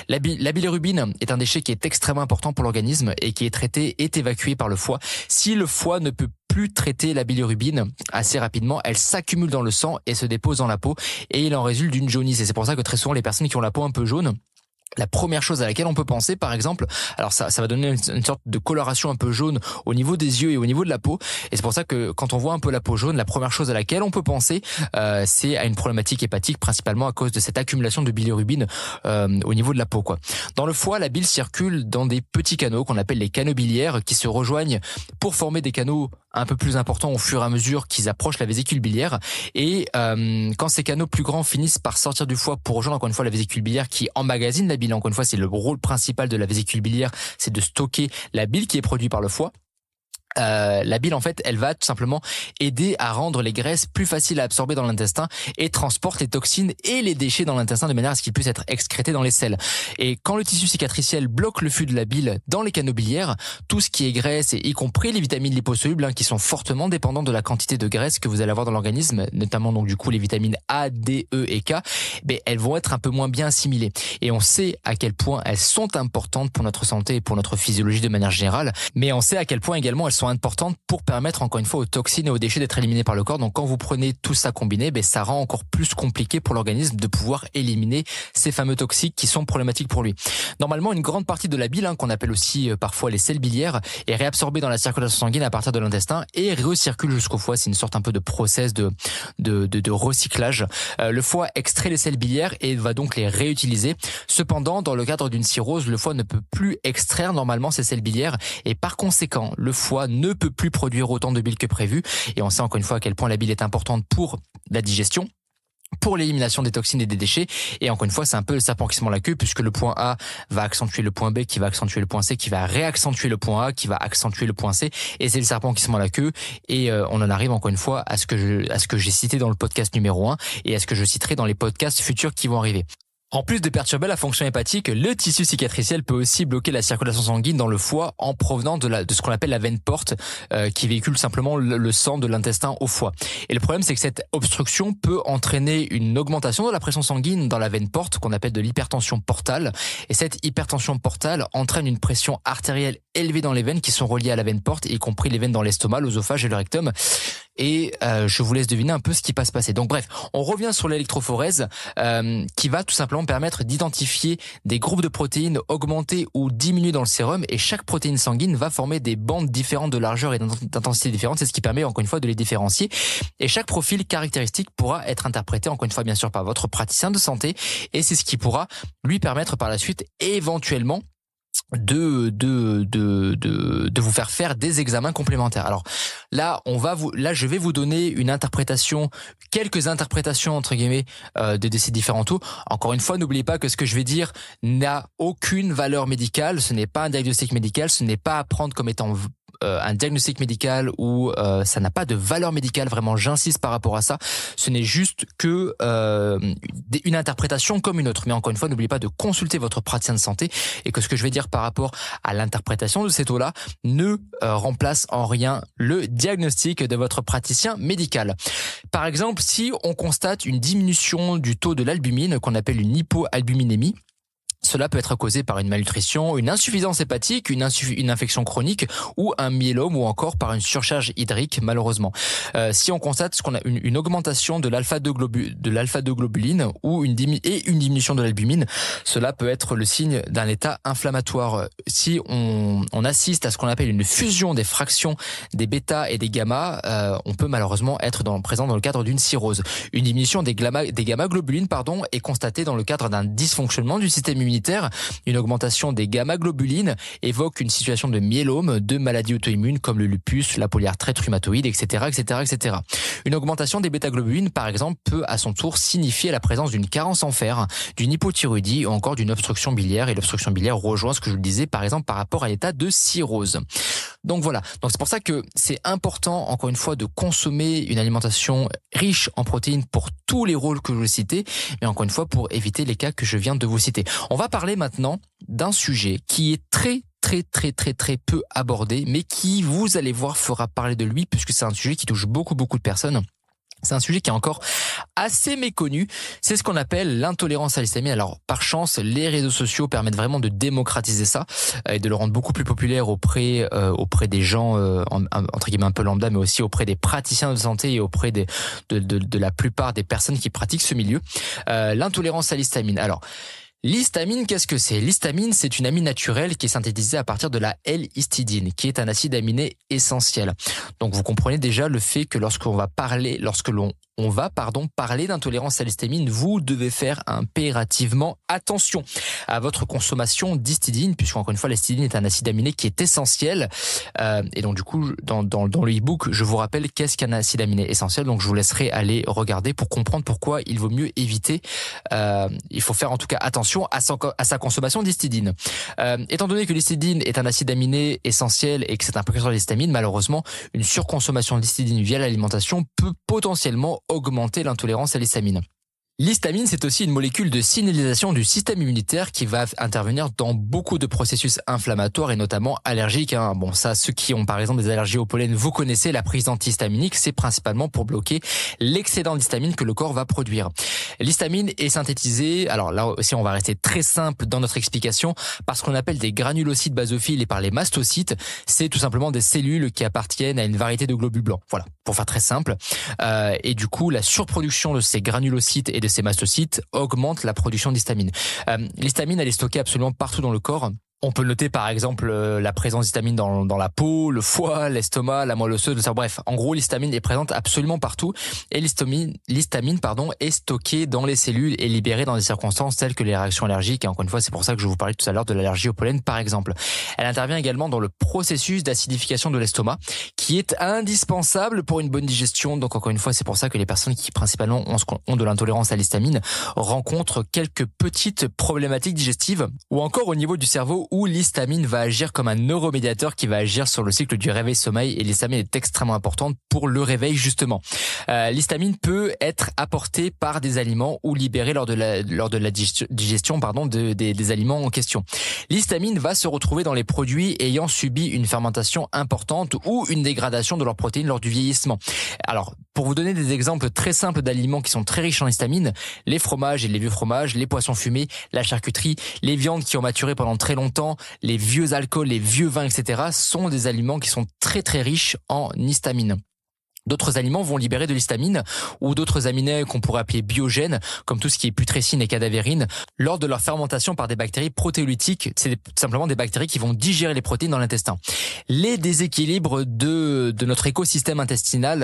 La bilirubine est un déchet qui est extrêmement important pour l'organisme et qui est évacué par le foie. Si le foie ne peut plus traiter la bilirubine assez rapidement, elle s'accumule dans le sang et se dépose dans la peau, et il en résulte d'une jaunisse. Et c'est pour ça que très souvent les personnes qui ont la peau un peu jaune, la première chose à laquelle on peut penser, par exemple, alors ça va donner une sorte de coloration un peu jaune au niveau des yeux et au niveau de la peau, et c'est pour ça que quand on voit un peu la peau jaune, la première chose à laquelle on peut penser, c'est à une problématique hépatique, principalement à cause de cette accumulation de bilirubine au niveau de la peau, quoi. Dans le foie, la bile circule dans des petits canaux qu'on appelle les canaux biliaires, qui se rejoignent pour former des canaux un peu plus importants au fur et à mesure qu'ils approchent la vésicule biliaire. Et quand ces canaux plus grands finissent par sortir du foie pour rejoindre encore une fois la vésicule biliaire qui emmagasine la bile, encore une fois c'est le rôle principal de la vésicule biliaire, c'est de stocker la bile qui est produite par le foie. La bile en fait elle va tout simplement aider à rendre les graisses plus faciles à absorber dans l'intestin et transporte les toxines et les déchets dans l'intestin de manière à ce qu'ils puissent être excrétés dans les selles. Et quand le tissu cicatriciel bloque le flux de la bile dans les canaux biliaires, tout ce qui est graisse, et y compris les vitamines liposolubles qui sont fortement dépendantes de la quantité de graisse que vous allez avoir dans l'organisme, notamment donc du coup les vitamines A, D, E et K, elles vont être un peu moins bien assimilées. Et on sait à quel point elles sont importantes pour notre santé et pour notre physiologie de manière générale, mais on sait à quel point également elles sont importantes pour permettre encore une fois aux toxines et aux déchets d'être éliminés par le corps. Donc quand vous prenez tout ça combiné, ça rend encore plus compliqué pour l'organisme de pouvoir éliminer ces fameux toxiques qui sont problématiques pour lui. Normalement, une grande partie de la bile, qu'on appelle aussi parfois les sels biliaires, est réabsorbée dans la circulation sanguine à partir de l'intestin et recircule jusqu'au foie. C'est une sorte un peu de process de recyclage. Le foie extrait les sels biliaires et va donc les réutiliser. Cependant, dans le cadre d'une cirrhose, le foie ne peut plus extraire normalement ces sels biliaires et par conséquent, le foie ne peut plus produire autant de bile que prévu. Et on sait encore une fois à quel point la bile est importante pour la digestion, pour l'élimination des toxines et des déchets. Et encore une fois, c'est un peu le serpent qui se mord la queue, puisque le point A va accentuer le point B, qui va accentuer le point C, qui va réaccentuer le point A, qui va accentuer le point C. Et c'est le serpent qui se mord la queue. Et on en arrive encore une fois à ce que j'ai cité dans le podcast numéro 1 et à ce que je citerai dans les podcasts futurs qui vont arriver. En plus de perturber la fonction hépatique, le tissu cicatriciel peut aussi bloquer la circulation sanguine dans le foie en provenance de ce qu'on appelle la veine porte, qui véhicule simplement le sang de l'intestin au foie. Et le problème, c'est que cette obstruction peut entraîner une augmentation de la pression sanguine dans la veine porte, qu'on appelle de l'hypertension portale. Et cette hypertension portale entraîne une pression artérielle élevée dans les veines qui sont reliées à la veine porte, y compris les veines dans l'estomac, l'œsophage et le rectum. Et je vous laisse deviner un peu ce qui va se passer. Donc bref, on revient sur l'électrophorèse qui va tout simplement permettre d'identifier des groupes de protéines augmentés ou diminués dans le sérum, et chaque protéine sanguine va former des bandes différentes de largeur et d'intensité différentes. C'est ce qui permet encore une fois de les différencier. Et chaque profil caractéristique pourra être interprété encore une fois bien sûr par votre praticien de santé, et c'est ce qui pourra lui permettre par la suite éventuellement de vous faire des examens complémentaires. Alors là, je vais vous donner quelques interprétations entre guillemets de ces différents taux. Encore une fois, n'oubliez pas que ce que je vais dire n'a aucune valeur médicale. Ce n'est pas un diagnostic médical. Ce n'est pas à prendre comme étant un diagnostic médical ou ça n'a pas de valeur médicale. Vraiment, j'insiste par rapport à ça. Ce n'est juste que une interprétation comme une autre. Mais encore une fois, n'oubliez pas de consulter votre praticien de santé, et que ce que je vais dire par rapport à l'interprétation de ces taux-là ne remplace en rien le diagnostic de votre praticien médical. Par exemple, si on constate une diminution du taux de l'albumine, qu'on appelle une hypoalbuminémie, cela peut être causé par une malnutrition, une insuffisance hépatique, une infection chronique ou un myélome, ou encore par une surcharge hydrique malheureusement. Si on constate ce qu'on a une augmentation de l'alpha-2 globuline ou une diminution de l'albumine, cela peut être le signe d'un état inflammatoire. Si on assiste à ce qu'on appelle une fusion des fractions des bêta et des gamma, on peut malheureusement être présent dans le cadre d'une cirrhose. Une diminution des gamma globulines est constatée dans le cadre d'un dysfonctionnement du système immunitaire immunitaire, une augmentation des gamma-globulines, évoque une situation de myélome, de maladies auto-immunes comme le lupus, la polyarthrite rhumatoïde, etc., etc., etc. Une augmentation des bêta-globulines, par exemple, peut à son tour signifier la présence d'une carence en fer, d'une hypothyroïdie ou encore d'une obstruction biliaire. Et l'obstruction biliaire rejoint ce que je vous disais, par exemple, par rapport à l'état de cirrhose. Donc voilà. Donc c'est pour ça que c'est important, encore une fois, de consommer une alimentation riche en protéines pour tous les rôles que je vous ai cités, mais encore une fois, pour éviter les cas que je viens de vous citer. On va parler maintenant d'un sujet qui est très peu abordé, mais qui, vous allez voir, fera parler de lui, puisque c'est un sujet qui touche beaucoup de personnes. C'est un sujet qui est encore assez méconnu. C'est ce qu'on appelle l'intolérance à l'histamine. Alors, par chance, les réseaux sociaux permettent vraiment de démocratiser ça et de le rendre beaucoup plus populaire auprès des gens, entre guillemets un peu lambda, mais aussi auprès des praticiens de santé et auprès de la plupart des personnes qui pratiquent ce milieu. L'intolérance à l'histamine. Alors, l'histamine, qu'est-ce que c'est? L'histamine, c'est une amine naturelle qui est synthétisée à partir de la L-histidine, qui est un acide aminé essentiel. Donc vous comprenez déjà le fait que lorsque l'on va parler d'intolérance à l'histamine, vous devez faire impérativement attention à votre consommation d'histidine, puisqu'encore une fois, l'histidine est un acide aminé qui est essentiel. Et donc du coup, dans le e-book, je vous rappelle qu'est-ce qu'un acide aminé essentiel. Donc je vous laisserai aller regarder pour comprendre pourquoi il vaut mieux éviter. Il faut faire en tout cas attention à sa consommation d'histidine. Étant donné que l'histidine est un acide aminé essentiel et que c'est un précurseur de l'histamine, malheureusement, une surconsommation d'histidine via l'alimentation peut potentiellement augmenter l'intolérance à l'histamine. L'histamine, c'est aussi une molécule de signalisation du système immunitaire qui va intervenir dans beaucoup de processus inflammatoires et notamment allergiques. Bon, ça, ceux qui ont par exemple des allergies au pollen, vous connaissez la prise d'antihistaminique, c'est principalement pour bloquer l'excédent d'histamine que le corps va produire. L'histamine est synthétisée, alors là aussi on va rester très simple dans notre explication, par ce qu'on appelle des granulocytes basophiles et par les mastocytes. C'est tout simplement des cellules qui appartiennent à une variété de globules blancs. Voilà, pour faire très simple. Et du coup, la surproduction de ces granulocytes et de ces mastocytes augmente la production d'histamine. L'histamine, elle est stockée absolument partout dans le corps. On peut noter par exemple la présence d'histamine dans la peau, le foie, l'estomac, la moelle osseuse, le cerveau. Bref, en gros, l'histamine est présente absolument partout et l'histamine est stockée dans les cellules et libérée dans des circonstances telles que les réactions allergiques. Et encore une fois, c'est pour ça que je vous parlais tout à l'heure de l'allergie au pollen par exemple. Elle intervient également dans le processus d'acidification de l'estomac qui est indispensable pour une bonne digestion. Donc encore une fois, c'est pour ça que les personnes qui principalement ont de l'intolérance à l'histamine rencontrent quelques petites problématiques digestives ou encore au niveau du cerveau où l'histamine va agir comme un neuromédiateur qui va agir sur le cycle du réveil-sommeil et l'histamine est extrêmement importante pour le réveil justement. L'histamine peut être apportée par des aliments ou libérée lors de la digestion des aliments en question. L'histamine va se retrouver dans les produits ayant subi une fermentation importante ou une dégradation de leurs protéines lors du vieillissement. Alors, pour vous donner des exemples très simples d'aliments qui sont très riches en histamine, les fromages et les vieux fromages, les poissons fumés, la charcuterie, les viandes qui ont maturé pendant très longtemps, les vieux alcools, les vieux vins, etc. sont des aliments qui sont très riches en histamine. D'autres aliments vont libérer de l'histamine ou d'autres aminés qu'on pourrait appeler biogènes, comme tout ce qui est putrécine et cadavérine, lors de leur fermentation par des bactéries protéolytiques. C'est simplement des bactéries qui vont digérer les protéines dans l'intestin. Les déséquilibres de notre écosystème intestinal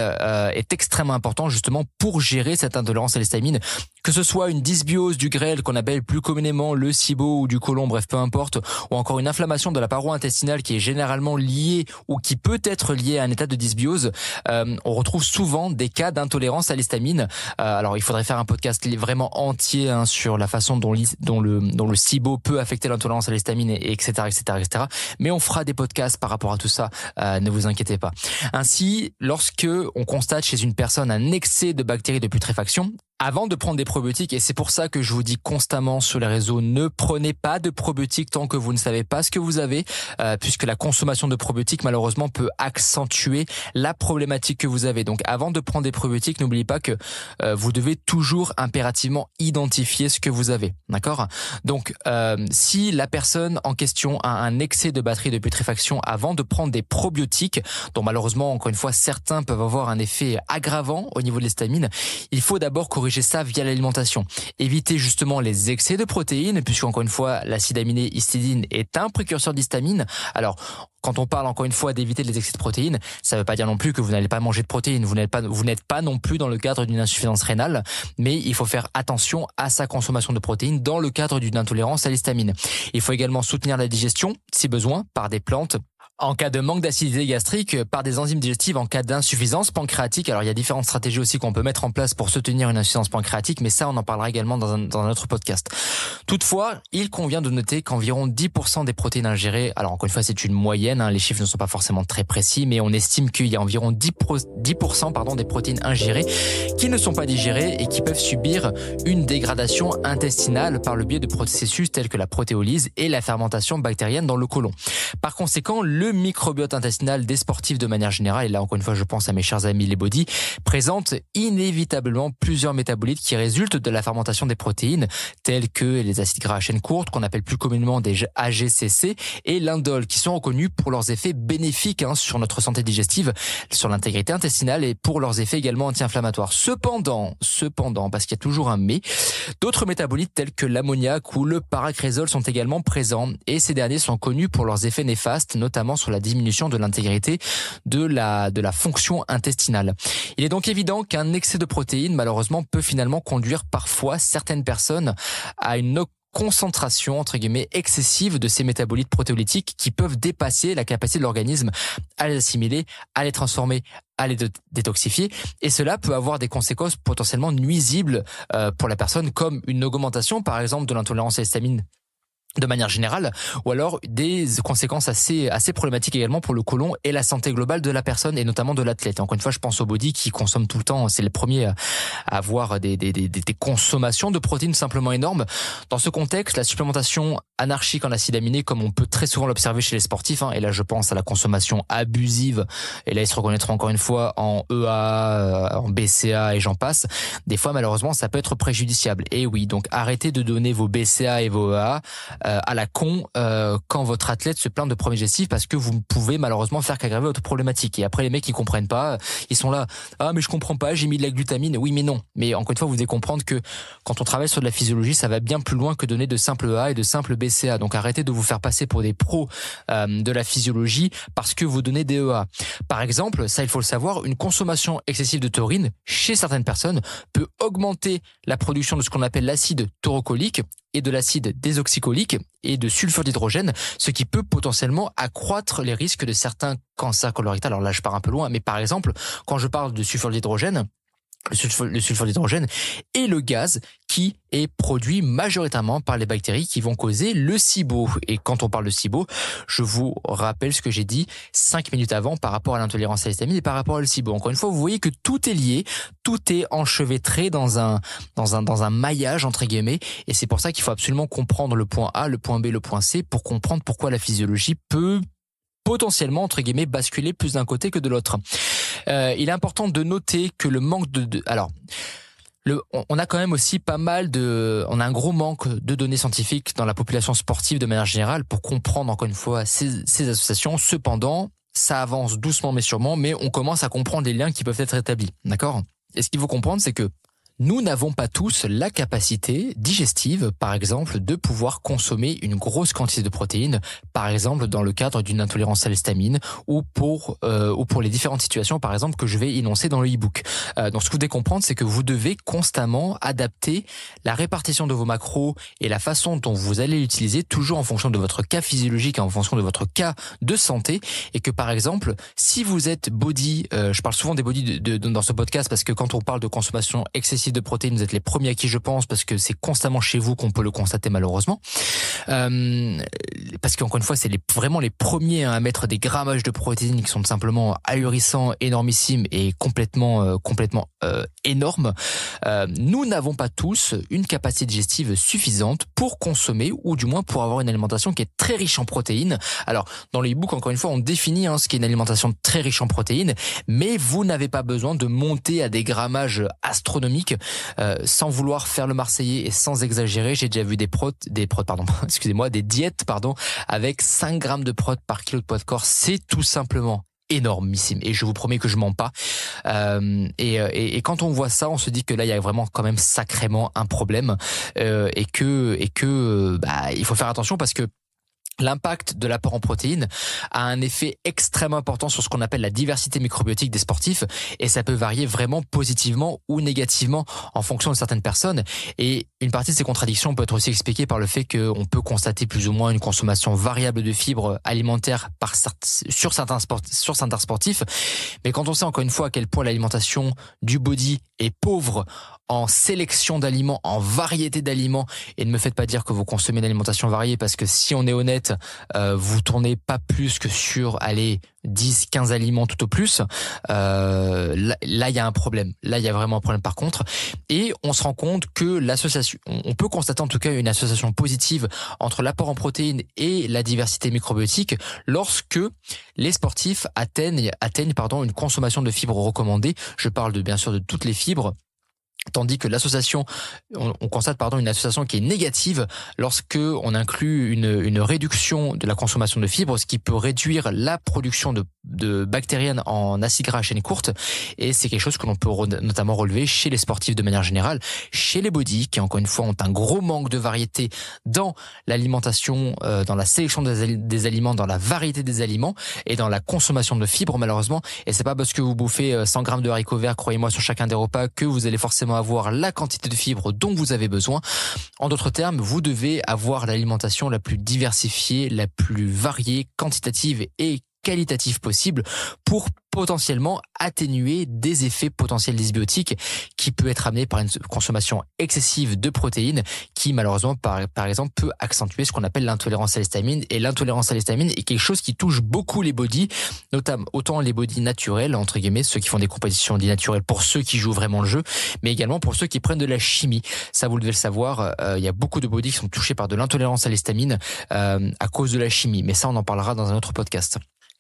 est extrêmement important justement pour gérer cette intolérance à l'histamine. Que ce soit une dysbiose du grêle qu'on appelle plus communément le SIBO ou du côlon, bref peu importe, ou encore une inflammation de la paroi intestinale qui est généralement liée ou qui peut être liée à un état de dysbiose, on retrouve souvent des cas d'intolérance à l'histamine. Alors il faudrait faire un podcast vraiment entier sur la façon dont le SIBO peut affecter l'intolérance à l'histamine, etc. Mais on fera des podcasts par rapport à tout ça, ne vous inquiétez pas. Ainsi, lorsque on constate chez une personne un excès de bactéries de putréfaction, avant de prendre des probiotiques, et c'est pour ça que je vous dis constamment sur les réseaux, ne prenez pas de probiotiques tant que vous ne savez pas ce que vous avez, puisque la consommation de probiotiques malheureusement peut accentuer la problématique que vous avez. Donc avant de prendre des probiotiques, n'oubliez pas que vous devez toujours impérativement identifier ce que vous avez, d'accord ? Donc si la personne en question a un excès de batterie de putréfaction avant de prendre des probiotiques, dont malheureusement encore une fois certains peuvent avoir un effet aggravant au niveau de l'histamine, il faut d'abord corriger corriger ça via l'alimentation. Éviter justement les excès de protéines, puisque encore une fois, l'acide aminé histidine est un précurseur d'histamine. Alors, quand on parle encore une fois d'éviter les excès de protéines, ça ne veut pas dire non plus que vous n'allez pas manger de protéines. Vous n'êtes pas non plus dans le cadre d'une insuffisance rénale, mais il faut faire attention à sa consommation de protéines dans le cadre d'une intolérance à l'histamine. Il faut également soutenir la digestion, si besoin, par des plantes. En cas de manque d'acidité gastrique, par des enzymes digestives en cas d'insuffisance pancréatique. Alors il y a différentes stratégies aussi qu'on peut mettre en place pour soutenir une insuffisance pancréatique, mais ça on en parlera également dans un autre podcast. Toutefois, il convient de noter qu'environ 10% des protéines ingérées, alors encore une fois c'est une moyenne, les chiffres ne sont pas forcément très précis, mais on estime qu'il y a environ 10% des protéines ingérées qui ne sont pas digérées et qui peuvent subir une dégradation intestinale par le biais de processus tels que la protéolyse et la fermentation bactérienne dans le côlon. Par conséquent, le microbiote intestinal des sportifs de manière générale, et là encore une fois je pense à mes chers amis les body, présente inévitablement plusieurs métabolites qui résultent de la fermentation des protéines, tels que les acides gras à chaîne courte, qu'on appelle plus communément des AGCC, et l'indole, qui sont reconnus pour leurs effets bénéfiques sur notre santé digestive, sur l'intégrité intestinale et pour leurs effets également anti-inflammatoires. Cependant, parce qu'il y a toujours un mais, d'autres métabolites tels que l'ammoniac ou le paracrésol sont également présents, et ces derniers sont connus pour leurs effets néfastes, notamment sur la diminution de l'intégrité de la fonction intestinale. Il est donc évident qu'un excès de protéines, malheureusement, peut finalement conduire parfois certaines personnes à une concentration, entre guillemets, excessive de ces métabolites protéolytiques qui peuvent dépasser la capacité de l'organisme à les assimiler, à les transformer, à les détoxifier, et cela peut avoir des conséquences potentiellement nuisibles pour la personne, comme une augmentation, par exemple, de l'intolérance à l'histamine de manière générale, ou alors des conséquences assez problématiques également pour le côlon et la santé globale de la personne et notamment de l'athlète. Encore une fois, je pense au body qui consomme tout le temps, c'est le premier à avoir des consommations de protéines simplement énormes. Dans ce contexte, la supplémentation anarchique en acides aminés, comme on peut très souvent l'observer chez les sportifs, et là je pense à la consommation abusive, et là ils se reconnaîtront encore une fois en EA, en BCA et j'en passe, des fois malheureusement ça peut être préjudiciable. Et oui, donc arrêtez de donner vos BCA et vos EA à la con quand votre athlète se plaint de problèmes digestifs, parce que vous pouvez malheureusement faire qu'aggraver votre problématique. Et après les mecs ils comprennent pas, ils sont là, mais je comprends pas, j'ai mis de la glutamine. Oui mais non. Mais encore une fois, vous devez comprendre que quand on travaille sur de la physiologie, ça va bien plus loin que donner de simples EA et de simples BCA. Donc arrêtez de vous faire passer pour des pros de la physiologie parce que vous donnez des EA. Par exemple, ça il faut le savoir, une consommation excessive de taurine chez certaines personnes peut augmenter la production de ce qu'on appelle l'acide taurocolique et de l'acide désoxycholique et de sulfure d'hydrogène, ce qui peut potentiellement accroître les risques de certains cancers colorectaux. Alors là, je pars un peu loin, mais par exemple, quand je parle de sulfure d'hydrogène, le sulfure d'hydrogène est le gaz qui est produit majoritairement par les bactéries qui vont causer le SIBO. Et quand on parle de SIBO, je vous rappelle ce que j'ai dit 5 minutes avant par rapport à l'intolérance à l'histamine et par rapport au SIBO. Encore une fois, vous voyez que tout est lié, tout est enchevêtré dans un maillage entre guillemets, et c'est pour ça qu'il faut absolument comprendre le point A, le point B, le point C pour comprendre pourquoi la physiologie peut potentiellement, entre guillemets, basculer plus d'un côté que de l'autre. Il est important de noter que le manque on a quand même aussi on a un gros manque de données scientifiques dans la population sportive de manière générale pour comprendre encore une fois ces associations. Cependant, ça avance doucement mais sûrement, mais on commence à comprendre les liens qui peuvent être établis. D'accord ? Et ce qu'il faut comprendre, c'est que nous n'avons pas tous la capacité digestive, par exemple, de pouvoir consommer une grosse quantité de protéines, par exemple dans le cadre d'une intolérance à l'histamine ou pour les différentes situations, par exemple, que je vais énoncer dans le e-book. Donc ce que vous devez comprendre, c'est que vous devez constamment adapter la répartition de vos macros et la façon dont vous allez l'utiliser, toujours en fonction de votre cas physiologique, en fonction de votre cas de santé, et que par exemple, si vous êtes body, je parle souvent des body dans ce podcast parce que quand on parle de consommation excessive de protéines, vous êtes les premiers à qui je pense parce que c'est constamment chez vous qu'on peut le constater malheureusement. Parce qu'encore une fois, c'est vraiment les premiers à mettre des grammages de protéines qui sont simplement ahurissants, énormissimes et complètement énormes. Nous n'avons pas tous une capacité digestive suffisante pour consommer ou du moins pour avoir une alimentation qui est très riche en protéines. Alors, dans le e-book, encore une fois, on définit ce qu'est une alimentation très riche en protéines, mais vous n'avez pas besoin de monter à des grammages astronomiques sans vouloir faire le Marseillais et sans exagérer. J'ai déjà vu des diètes avec 5 grammes de prot par kilo de poids de corps. C'est tout simplement énormissime et je vous promets que je mens pas. Et quand on voit ça, on se dit que là il y a vraiment quand même sacrément un problème et que il faut faire attention parce que l'impact de l'apport en protéines a un effet extrêmement important sur ce qu'on appelle la diversité microbiotique des sportifs et ça peut varier vraiment positivement ou négativement en fonction de certaines personnes. Et une partie de ces contradictions peut être aussi expliquée par le fait qu'on peut constater plus ou moins une consommation variable de fibres alimentaires sur certains sportifs. Mais quand on sait encore une fois à quel point l'alimentation du body est pauvre en sélection d'aliments, en variété d'aliments, et ne me faites pas dire que vous consommez une alimentation variée parce que si on est honnête, vous tournez pas plus que sur 10, 15 aliments tout au plus. Là, il y a un problème. Là, il y a vraiment un problème par contre. Et on se rend compte que l'association, on peut constater en tout cas une association positive entre l'apport en protéines et la diversité microbiotique lorsque les sportifs atteignent une consommation de fibres recommandée. Je parle bien sûr de toutes les fibres. Tandis que on constate une association qui est négative lorsque on inclut une réduction de la consommation de fibres, ce qui peut réduire la production de bactériennes en acides gras à chaîne courte. Et c'est quelque chose que l'on peut notamment relever chez les sportifs de manière générale, chez les body qui encore une fois ont un gros manque de variété dans l'alimentation, dans la sélection des aliments, dans la variété des aliments et dans la consommation de fibres malheureusement. Et c'est pas parce que vous bouffez 100 grammes de haricots verts, croyez-moi, sur chacun des repas que vous allez forcément avoir la quantité de fibres dont vous avez besoin. En d'autres termes, vous devez avoir l'alimentation la plus diversifiée, la plus variée, quantitative et qualitative possible pour potentiellement atténuer des effets potentiels dysbiotiques qui peut être amené par une consommation excessive de protéines qui malheureusement par exemple peut accentuer ce qu'on appelle l'intolérance à l'histamine. Et l'intolérance à l'histamine est quelque chose qui touche beaucoup les body, notamment autant les body naturels entre guillemets, ceux qui font des compositions dits naturelles pour ceux qui jouent vraiment le jeu, mais également pour ceux qui prennent de la chimie. Ça vous devez le savoir, il y a beaucoup de body qui sont touchés par de l'intolérance à l'histamine à cause de la chimie, mais ça on en parlera dans un autre podcast.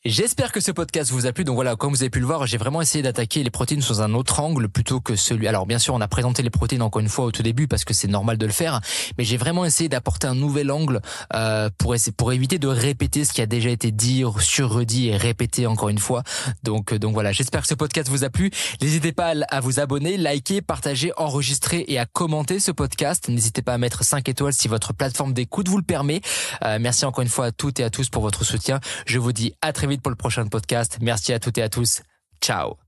J'espère que ce podcast vous a plu. Donc voilà, comme vous avez pu le voir, j'ai vraiment essayé d'attaquer les protéines sous un autre angle plutôt que celui. Alors bien sûr, on a présenté les protéines encore une fois au tout début parce que c'est normal de le faire, mais j'ai vraiment essayé d'apporter un nouvel angle pour éviter de répéter ce qui a déjà été dit, surredit et répété encore une fois. Donc voilà, j'espère que ce podcast vous a plu. N'hésitez pas à vous abonner, liker, partager, enregistrer et à commenter ce podcast. N'hésitez pas à mettre 5 étoiles si votre plateforme d'écoute vous le permet. Merci encore une fois à toutes et à tous pour votre soutien. Je vous dis à très vite pour le prochain podcast. Merci à toutes et à tous. Ciao.